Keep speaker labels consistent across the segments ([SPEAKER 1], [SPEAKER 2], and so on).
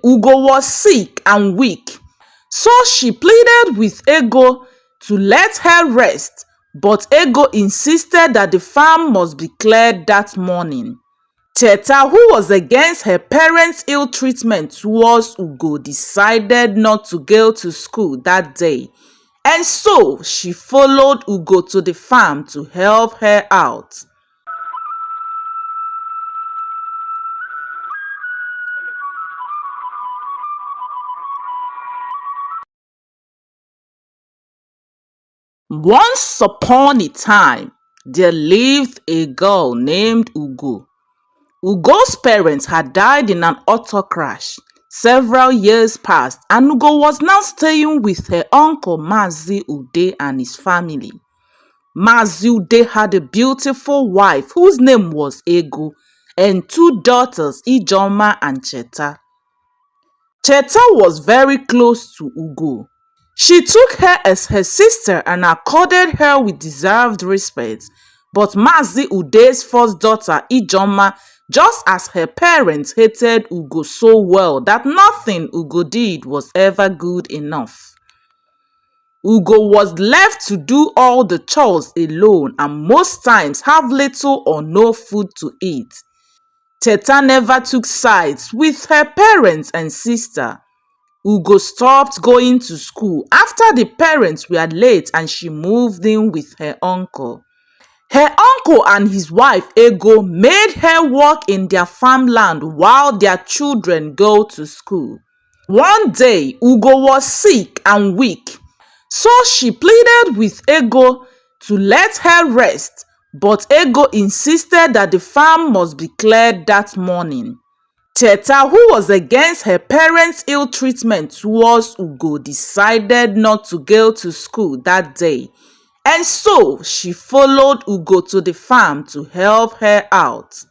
[SPEAKER 1] Ugo was sick and weak, so she pleaded with Ego to let her rest, but Ego insisted that the farm must be cleared that morning. Cheta, who was against her parents' ill treatment towards Ugo, decided not to go to school that day, and so she followed Ugo to the farm to help her out. Once upon a time, there lived a girl named Ugo. Ugo's parents had died in an auto crash. Several years passed and Ugo was now staying with her uncle Mazi Ude and his family. Mazi Ude had a beautiful wife whose name was Ego and two daughters, Ijoma and Cheta. Cheta was very close to Ugo. She took her as her sister and accorded her with deserved respect. But Mazi Ude's first daughter, Ijoma, just as her parents hated Ugo so well that nothing Ugo did was ever good enough. Ugo was left to do all the chores alone and most times have little or no food to eat. Cheta never took sides with her parents and sister. Ugo stopped going to school after the parents were late and she moved in with her uncle. Her uncle and his wife Ego made her work in their farmland while their children go to school. One day, Ugo was sick and weak, so she pleaded with Ego to let her rest, but Ego insisted that the farm must be cleared that morning. Cheta, who was against her parents' ill treatment towards Ugo, decided not to go to school that day, and so she followed Ugo to the farm to help her out.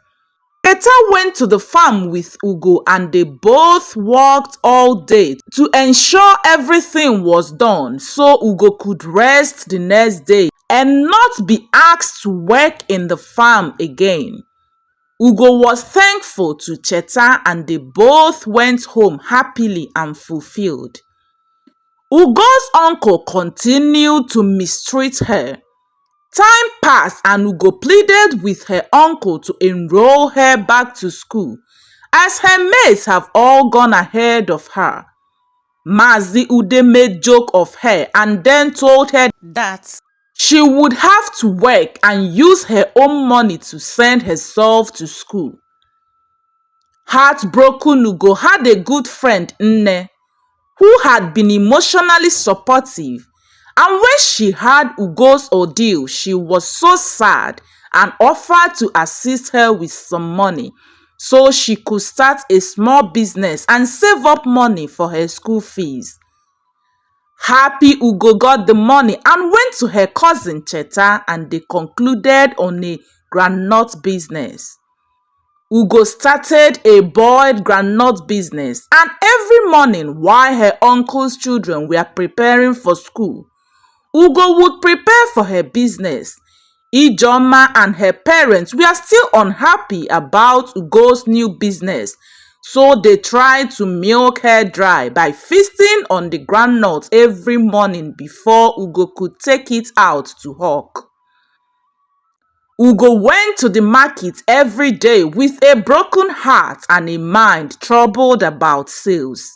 [SPEAKER 1] Cheta went to the farm with Ugo and they both worked all day to ensure everything was done so Ugo could rest the next day and not be asked to work in the farm again. Ugo was thankful to Cheta and they both went home happily and fulfilled. Ugo's uncle continued to mistreat her. Time passed and Ugo pleaded with her uncle to enroll her back to school as her mates have all gone ahead of her. Mazi Ude made joke of her and then told her that she would have to work and use her own money to send herself to school. Heartbroken Ugo had a good friend, Nne, who had been emotionally supportive, and when she heard Ugo's ordeal, she was so sad and offered to assist her with some money so she could start a small business and save up money for her school fees. Happy Ugo got the money and went to her cousin Cheta and they concluded on a groundnut business. Ugo started a boiled groundnut business and every morning while her uncle's children were preparing for school, Ugo would prepare for her business. Ijoma and her parents were still unhappy about Ugo's new business, so they tried to milk her dry by feasting on the groundnuts every morning before Ugo could take it out to hawk. Ugo went to the market every day with a broken heart and a mind troubled about sales.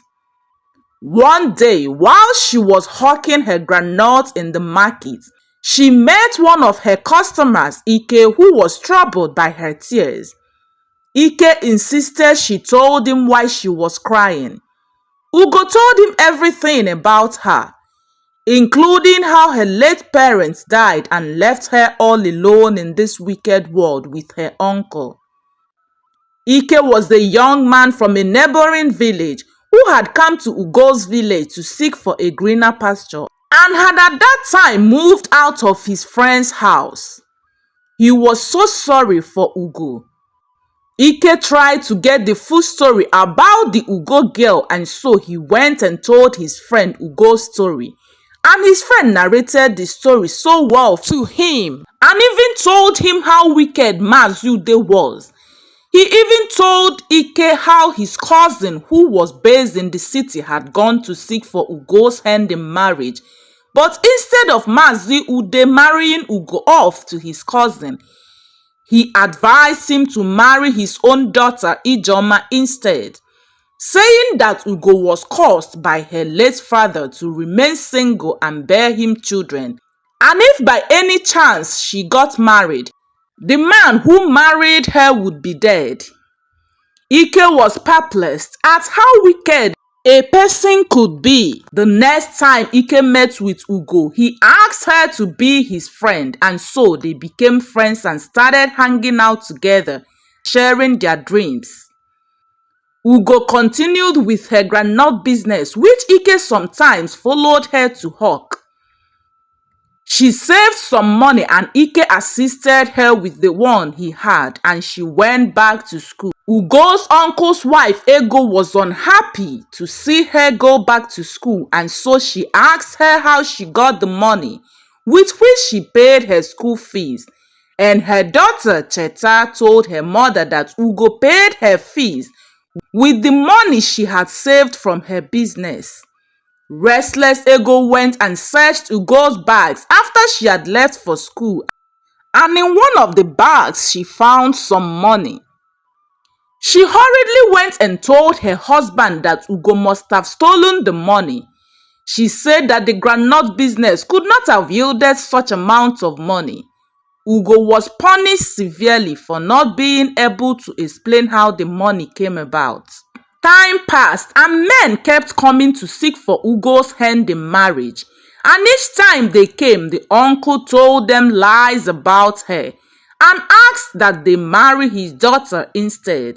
[SPEAKER 1] One day, while she was hawking her groundnuts in the market, she met one of her customers, Ike, who was troubled by her tears. Ike insisted she told him why she was crying. Ugo told him everything about her, including how her late parents died and left her all alone in this wicked world with her uncle. Ike was a young man from a neighboring village who had come to Ugo's village to seek for a greener pasture and had at that time moved out of his friend's house. He was so sorry for Ugo. Ike tried to get the full story about the Ugo girl and so he went and told his friend Ugo's story. And his friend narrated the story so well to him and even told him how wicked Mazude was. He even told Ike how his cousin, who was based in the city, had gone to seek for Ugo's hand in marriage. But instead of Mazi Ude marrying Ugo off to his cousin, he advised him to marry his own daughter Ijoma instead, saying that Ugo was cursed by her late father to remain single and bear him children. And if by any chance she got married, the man who married her would be dead. Ike was perplexed at how wicked a person could be. The next time Ike met with Ugo, he asked her to be his friend, and so they became friends and started hanging out together, sharing their dreams. Ugo continued with her groundnut business, which Ike sometimes followed her to hawk. She saved some money and Ike assisted her with the one he had, and she went back to school. Ugo's uncle's wife Ego was unhappy to see her go back to school, and so she asked her how she got the money with which she paid her school fees. And her daughter Cheta told her mother that Ugo paid her fees with the money she had saved from her business. Restless Ego went and searched Ugo's bags after she had left for school, and in one of the bags she found some money. She hurriedly went and told her husband that Ugo must have stolen the money. She said that the groundnut business could not have yielded such amounts of money. Ugo was punished severely for not being able to explain how the money came about. Time passed and men kept coming to seek for Ugo's hand in marriage, and each time they came, the uncle told them lies about her and asked that they marry his daughter instead.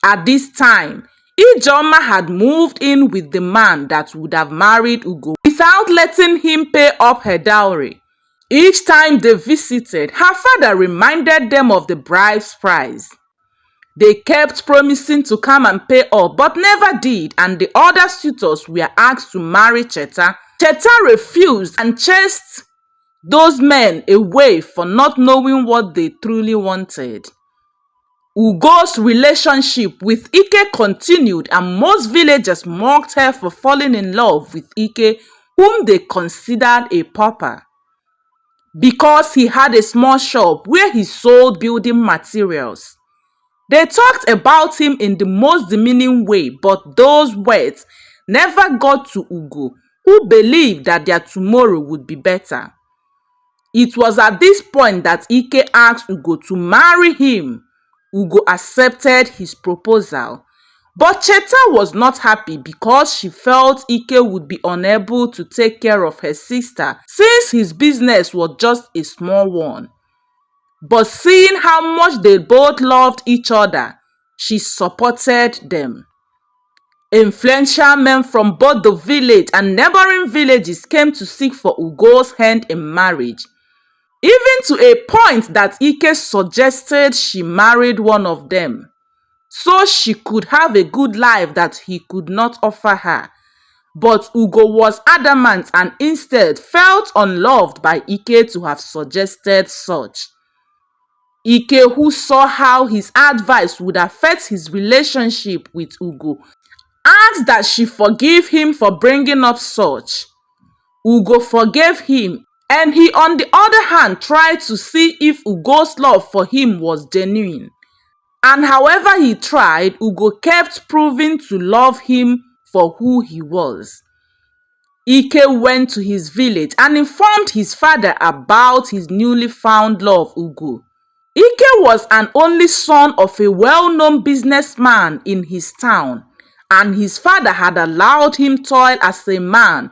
[SPEAKER 1] At this time, Ijoma had moved in with the man that would have married Ugo without letting him pay up her dowry. Each time they visited, her father reminded them of the bride's price. They kept promising to come and pay up, but never did, and the other suitors were asked to marry Cheta. Cheta refused and chased those men away for not knowing what they truly wanted. Ugo's relationship with Ike continued, and most villagers mocked her for falling in love with Ike, whom they considered a pauper, because he had a small shop where he sold building materials. They talked about him in the most demeaning way, but those words never got to Ugo, who believed that their tomorrow would be better. It was at this point that Ike asked Ugo to marry him. Ugo accepted his proposal, but Cheta was not happy because she felt Ike would be unable to take care of her sister since his business was just a small one. But seeing how much they both loved each other, she supported them. Influential men from both the village and neighboring villages came to seek for Ugo's hand in marriage, even to a point that Ike suggested she married one of them, so she could have a good life that he could not offer her. But Ugo was adamant and instead felt unloved by Ike to have suggested such. Ike, who saw how his advice would affect his relationship with Ugo, asked that she forgive him for bringing up such. Ugo forgave him, and he on the other hand tried to see if Ugo's love for him was genuine. And however he tried, Ugo kept proving to love him for who he was. Ike went to his village and informed his father about his newly found love, Ugo. Ike was an only son of a well-known businessman in his town, and his father had allowed him toil as a man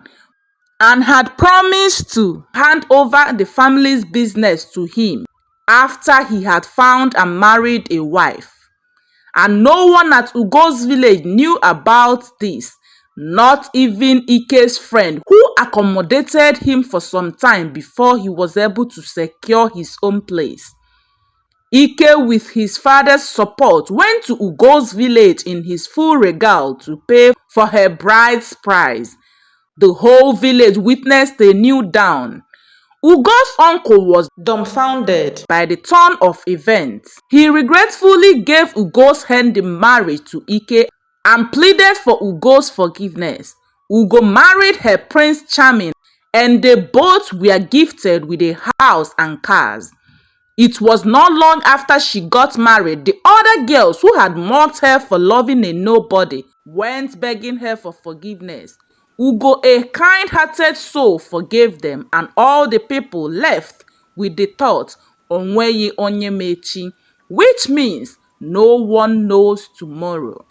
[SPEAKER 1] and had promised to hand over the family's business to him after he had found and married a wife. And no one at Ugo's village knew about this, not even Ike's friend, who accommodated him for some time before he was able to secure his own place. Ike, with his father's support, went to Ugo's village in his full regal to pay for her bride's price. The whole village witnessed a kneel down. Ugo's uncle was dumbfounded by the turn of events. He regretfully gave Ugo's hand in marriage to Ike and pleaded for Ugo's forgiveness. Ugo married her Prince Charming, and they both were gifted with a house and cars. It was not long after she got married, the other girls who had mocked her for loving a nobody went begging her for forgiveness. Ugo, a kind-hearted soul, forgave them, and all the people left with the thought, "Onweghị onye ma echi," which means no one knows tomorrow.